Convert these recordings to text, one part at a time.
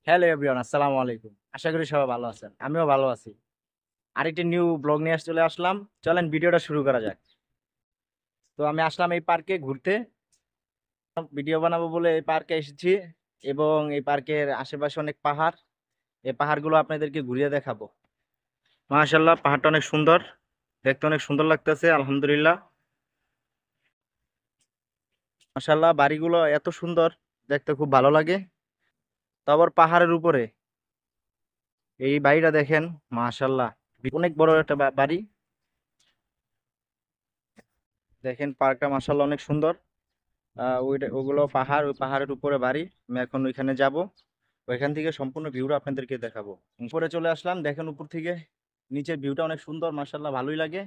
Hello everyone, আসসালামু আলাইকুম। আশা করি সবাই ভালো আছেন। আমিও ভালো আছি। আরেকটি নিউ ব্লগ নিয়ে চলে আসলাম। চলেন ভিডিওটা শুরু করা যাক। তো আমি আসলাম এই পার্কে ঘুরতে। ভিডিও বানাবো বলে এই পার্কে এসেছি এবং এই পার্কের আশেপাশে অনেক পাহাড়। এই পাহাড়গুলো আপনাদেরকে ঘুরিয়ে দেখাবো। মাশাআল্লাহ, পাহাড়টা অনেক সুন্দর। দেখতে অনেক সুন্দর লাগতেছে, আলহামদুলিল্লাহ। মাশাআল্লাহ, বাড়িগুলো এত সুন্দর, দেখতে খুব ভালো লাগে। তো আবার পাহাড়ের উপরে এই বাড়িটা দেখেন, মাশাআল্লাহ, অনেক বড় একটা বাড়ি। দেখেন পার্কটা মাশাআল্লাহ অনেক সুন্দর। ওগুলো পাহাড়, ওই পাহাড়ের উপরে বাড়ি। আমি এখন ওইখানে যাব, ওইখান থেকে সম্পূর্ণ ভিউটা আপনাদেরকে দেখাবো। উপরে চলে আসলাম, দেখেন উপর থেকে নিচের ভিউটা অনেক সুন্দর, মাশাআল্লাহ ভালোই লাগে।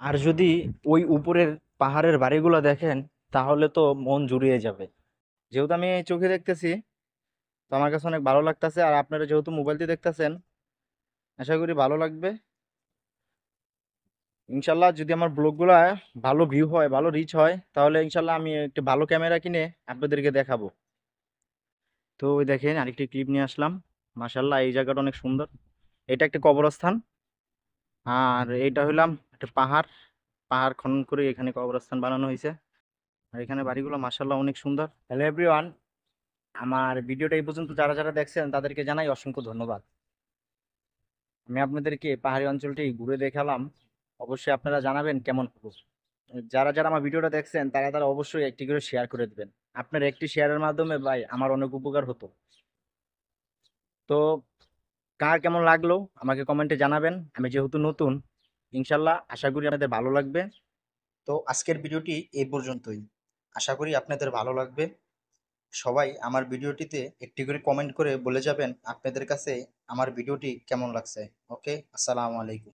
আর যদি ওই উপরের পাহাড়ের বাড়িগুলো দেখেন তাহলে তো মন জুড়িয়ে যাবে। যেহেতু আমি চোখে দেখতেছি, তো আমার কাছে অনেক ভালো লাগতেছে। আর আপনারা যেহেতু মোবাইল দিয়ে দেখতেছেন, আশা করি ভালো লাগবে ইনশাল্লাহ। যদি আমার ব্লগগুলা ভালো ভিউ হয়, ভালো রিচ হয়, তাহলে ইনশাল্লাহ আমি একটা ভালো ক্যামেরা কিনে আপনাদেরকে দেখাবো। তো ওই দেখেন আরেকটি ক্লিপ নিয়ে আসলাম। মাশাল্লাহ, এই জায়গাটা অনেক সুন্দর। এটা একটা কবরস্থান। আর এইটা হইলাম একটা পাহাড়। পাহাড় খনন করে এখানে কবরস্থান বানানো হয়েছে। আর এখানে বাড়িগুলো মাশাল্লাহ অনেক সুন্দর। হ্যালো এভরিওয়ান, আমার ভিডিওটা এই পর্যন্ত যারা যারা দেখছেন তাদেরকে জানাই অসংখ্য ধন্যবাদ। আমি আপনাদেরকে পাহাড়ি অঞ্চলটি ঘুরে দেখালাম। অবশ্যই আপনারা জানাবেন কেমন হলো। যারা যারা আমার ভিডিওটা দেখছেন তারা তারা অবশ্যই একটি করে শেয়ার করে দিবেন। আপনার একটি শেয়ারের মাধ্যমে ভাই আমার অনেক উপকার হতো। তো কার কেমন লাগলো আমাকে কমেন্টে জানাবেন। আমি যেহেতু নতুন, ইনশাল্লাহ আশা করি আপনাদের ভালো লাগবে। তো আজকের ভিডিওটি এই পর্যন্তই। আশা করি আপনাদের ভালো লাগবে। সবাই আমার ভিডিওটিতে একটি করে কমেন্ট করে বলে যাবেন আপনাদের কাছে আমার ভিডিওটি কেমন লাগছে। ওকে, আসসালামু আলাইকুম।